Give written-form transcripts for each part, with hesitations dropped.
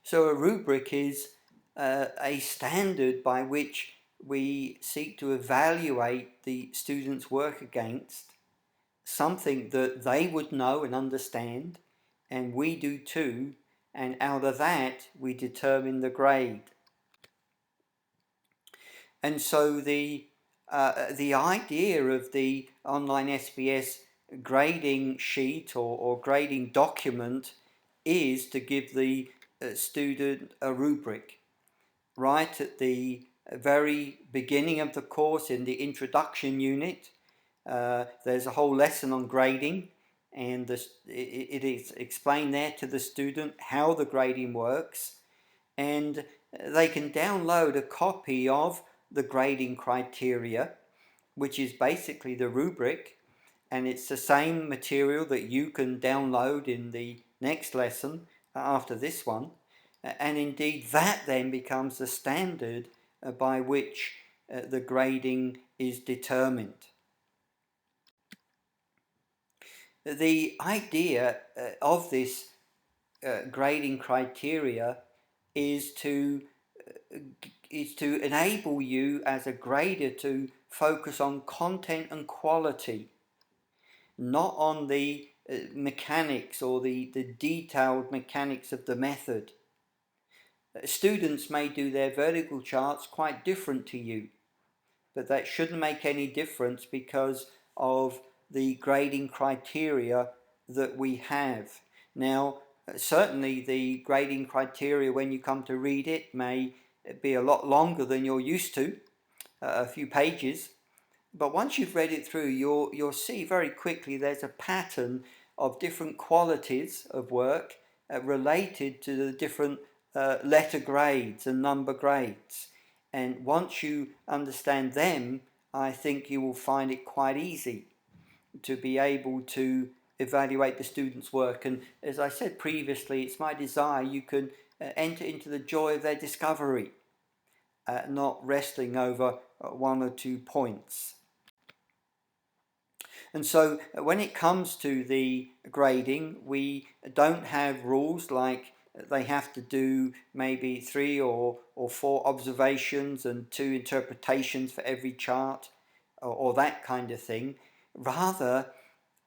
So a rubric is a standard by which we seek to evaluate the student's work against something that they would know and understand, and we do too, and out of that we determine the grade. And so the idea of the online SBS grading sheet or grading document is to give the student a rubric. Right at the very beginning of the course, in the introduction unit, there's a whole lesson on grading, and it is explained there to the student how the grading works, and they can download a copy of the grading criteria, which is basically the rubric, and it's the same material that you can download in the next lesson after this one. And indeed that then becomes the standard by which the grading is determined. The idea of this grading criteria is to enable you as a grader to focus on content and quality, not on the mechanics or the detailed mechanics of the method. Students may do their vertical charts quite different to you, but that shouldn't make any difference because of the grading criteria that we have. Now, certainly the grading criteria, when you come to read it, may be a lot longer than you're used to, a few pages, but once you've read it through, you'll see very quickly there's a pattern of different qualities of work related to the different letter grades and number grades. And once you understand them, I think you will find it quite easy to be able to evaluate the student's work. And as I said previously, it's my desire you can enter into the joy of their discovery, not wrestling over one or 2 points. And so when it comes to the grading, we don't have rules like they have to do maybe 3 or 4 observations and 2 interpretations for every chart, or that kind of thing. Rather,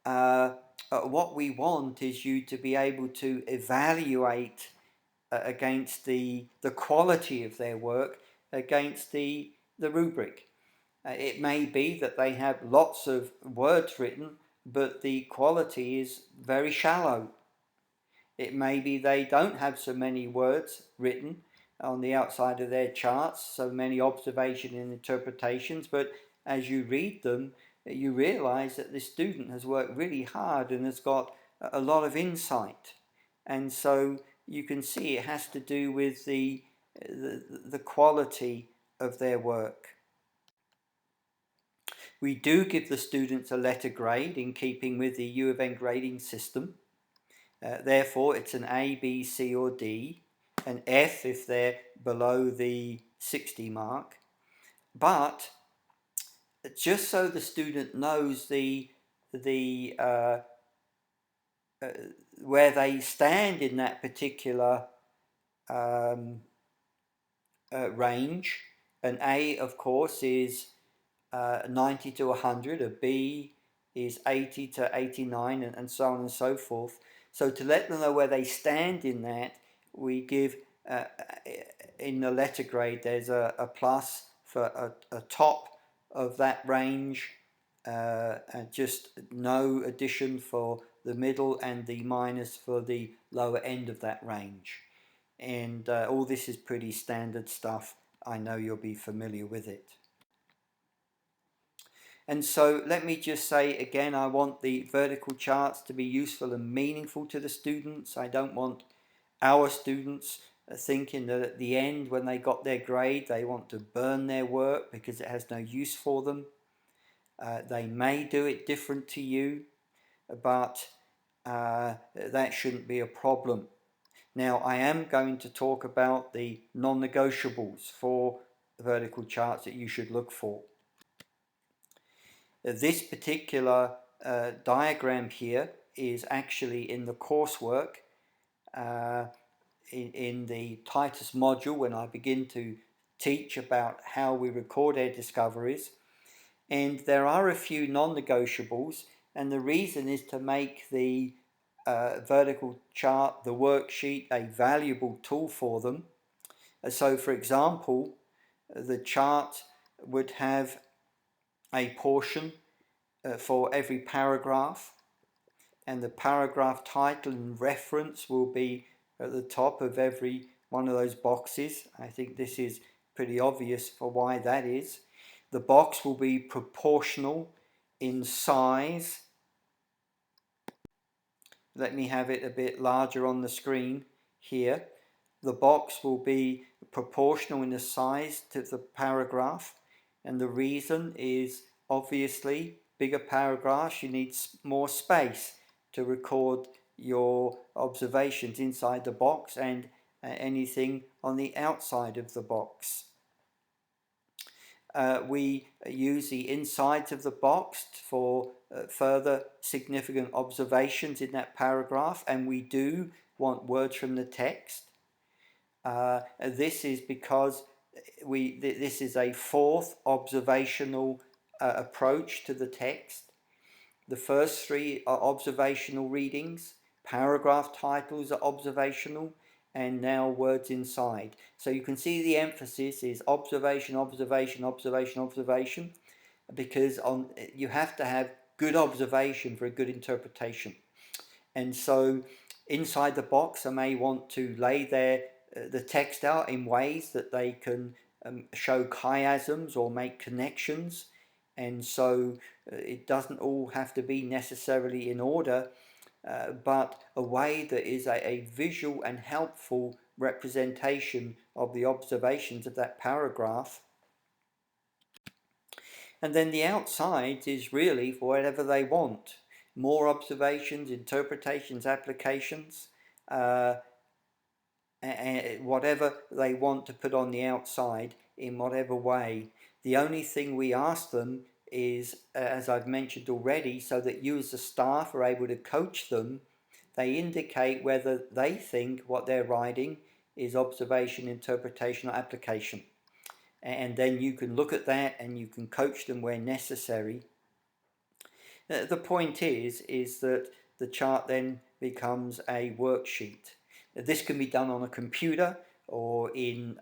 what we want is you to be able to evaluate against the quality of their work against the rubric. It may be that they have lots of words written, but the quality is very shallow. It may be they don't have so many words written on the outside of their charts, so many observations and interpretations, but as you read them, you realize that the student has worked really hard and has got a lot of insight. And so you can see it has to do with the quality of their work. We do give the students a letter grade in keeping with the U of N grading system. Therefore, it's an A, B, C or D, an F if they're below the 60 mark. But just so the student knows where they stand in that particular range, an A, of course, is 90 to 100, a B is 80 to 89, and so on and so forth. So to let them know where they stand in that, we give, in the letter grade, there's a plus for a top of that range, and just no addition for the middle, and the minus for the lower end of that range. And all this is pretty standard stuff. I know you'll be familiar with it. And so let me just say again, I want the vertical charts to be useful and meaningful to the students. I don't want our students thinking that at the end, when they got their grade, they want to burn their work because it has no use for them. They may do it different to you, but that shouldn't be a problem. Now, I am going to talk about the non-negotiables for vertical charts that you should look for. This particular diagram here is actually in the coursework. in the Titus module when I begin to teach about how we record our discoveries. And there are a few non-negotiables, and the reason is to make the vertical chart, the worksheet, a valuable tool for them. So for example, the chart would have a portion for every paragraph, and the paragraph title and reference will be at the top of every one of those boxes. I think this is pretty obvious for why that is. The box will be proportional in size. Let me have it a bit larger on the screen here. The box will be proportional in the size to the paragraph, and the reason is obviously bigger paragraphs, you need more space to record your observations inside the box and anything on the outside of the box. We use the insides of the box for further significant observations in that paragraph, and we do want words from the text. This is because this is a fourth observational approach to the text. The first three are observational readings, paragraph titles are observational, and now words inside. So you can see the emphasis is observation, observation, observation, observation, because you have to have good observation for a good interpretation. And so inside the box I may want to lay the text out in ways that they can show chiasms or make connections, and so it doesn't all have to be necessarily in order, but a way that is a visual and helpful representation of the observations of that paragraph. And then the outside is really for whatever they want. More observations, interpretations, applications, whatever they want to put on the outside in whatever way. The only thing we ask them is, as I've mentioned already, so that you as the staff are able to coach them, they indicate whether they think what they're writing is observation, interpretation or application. And then you can look at that and you can coach them where necessary. The point is that the chart then becomes a worksheet. This can be done on a computer or in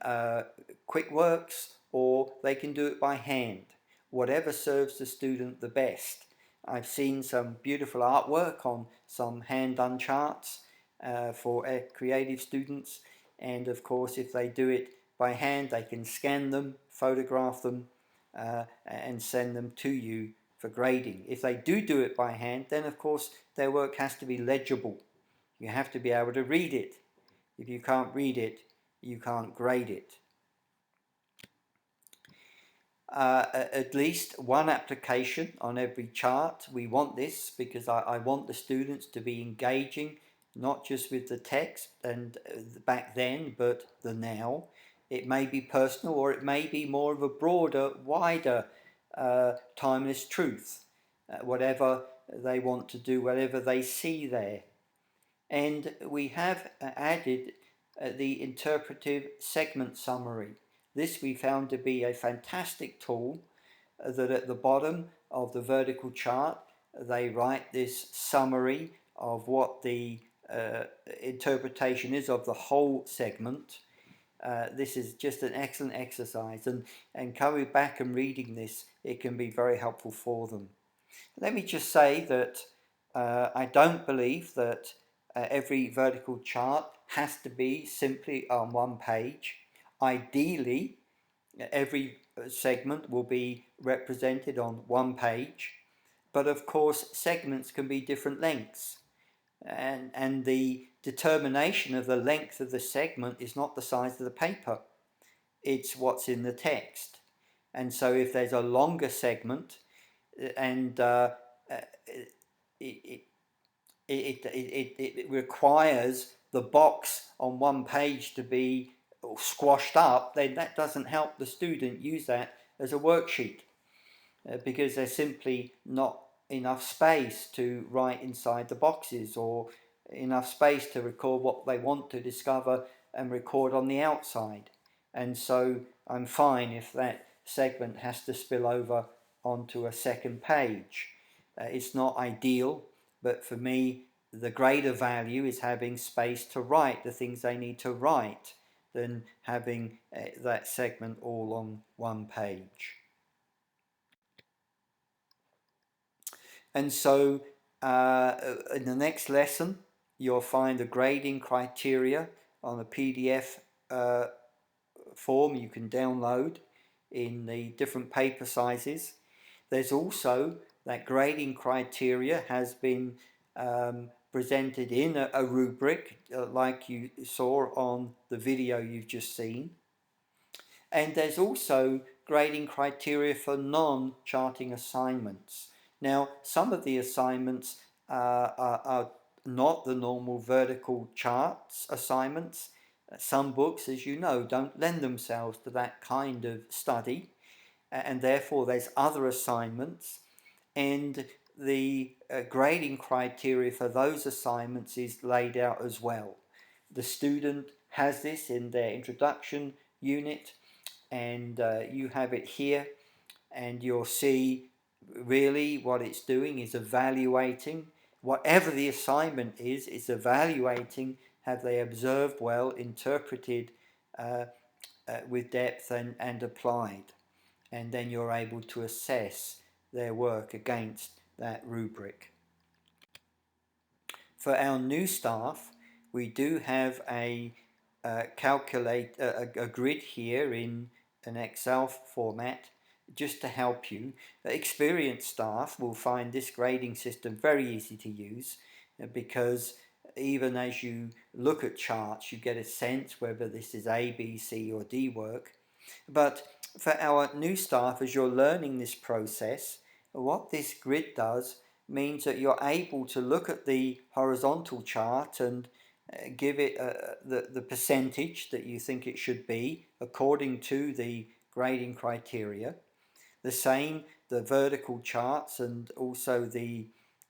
QuickWorks, or they can do it by hand, whatever serves the student the best. I've seen some beautiful artwork on some hand-done charts for creative students, and of course if they do it by hand they can scan them, photograph them and send them to you for grading. If they do it by hand, then of course their work has to be legible. You have to be able to read it. If you can't read it, you can't grade it. At least one application on every chart. We want this because I want the students to be engaging not just with the text and back then, but the now. It may be personal, or it may be more of a broader, wider timeless truth, whatever they want to do, whatever they see there. And we have added the interpretive segment summary. This we found to be a fantastic tool, that at the bottom of the vertical chart they write this summary of what the interpretation is of the whole segment. This is just an excellent exercise, and coming back and reading this, it can be very helpful for them. Let me just say that I don't believe that every vertical chart has to be simply on one page. Ideally, every segment will be represented on one page, but of course segments can be different lengths, and the determination of the length of the segment is not the size of the paper, it's what's in the text. And so if there's a longer segment and it requires the box on one page to be squashed up, then that doesn't help the student use that as a worksheet, because there's simply not enough space to write inside the boxes, or enough space to record what they want to discover and record on the outside. And so I'm fine if that segment has to spill over onto a second page. It's not ideal, but for me, the greater value is having space to write the things they need to write than having that segment all on one page. And so in the next lesson, you'll find the grading criteria on a PDF form you can download in the different paper sizes. There's also that grading criteria has been presented in a rubric like you saw on the video you've just seen. And there's also grading criteria for non-charting assignments. Now, some of the assignments are not the normal vertical charts assignments. Some books, as you know, don't lend themselves to that kind of study, and therefore there's other assignments, and the grading criteria for those assignments is laid out as well. The student has this in their introduction unit, and you have it here, and you'll see really what it's doing is evaluating whatever the assignment is. It's evaluating, have they observed well, interpreted with depth and applied, and then you're able to assess their work against that rubric. For our new staff, we do have a grid here in an Excel format just to help you. Experienced staff will find this grading system very easy to use because even as you look at charts, you get a sense whether this is A, B, C or D work. But for our new staff, as you're learning this process, what this grid does means that you're able to look at the horizontal chart and give it the percentage that you think it should be according to the grading criteria. The same, the vertical charts and also the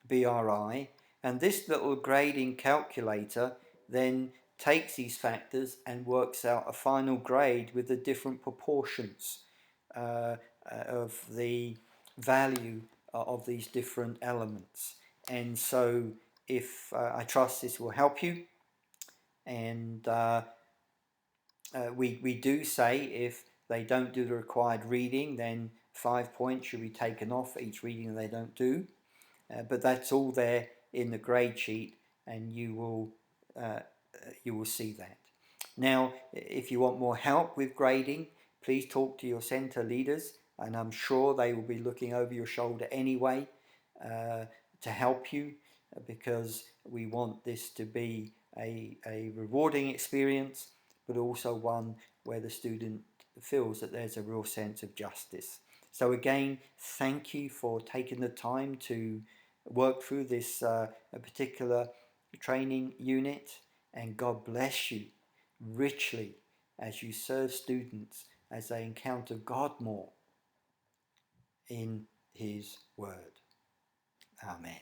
BRI. And this little grading calculator then takes these factors and works out a final grade with the different proportions of the value of these different elements. And so if I trust this will help you, and we do say if they don't do the required reading, then 5 points should be taken off for each reading they don't do. But that's all there in the grade sheet, and you will see that. Now, if you want more help with grading, please talk to your centre leaders, and I'm sure they will be looking over your shoulder anyway to help you, because we want this to be a rewarding experience, but also one where the student feels that there's a real sense of justice. So again, thank you for taking the time to work through this particular training unit, and God bless you richly as you serve students as they encounter God more in His Word. Amen.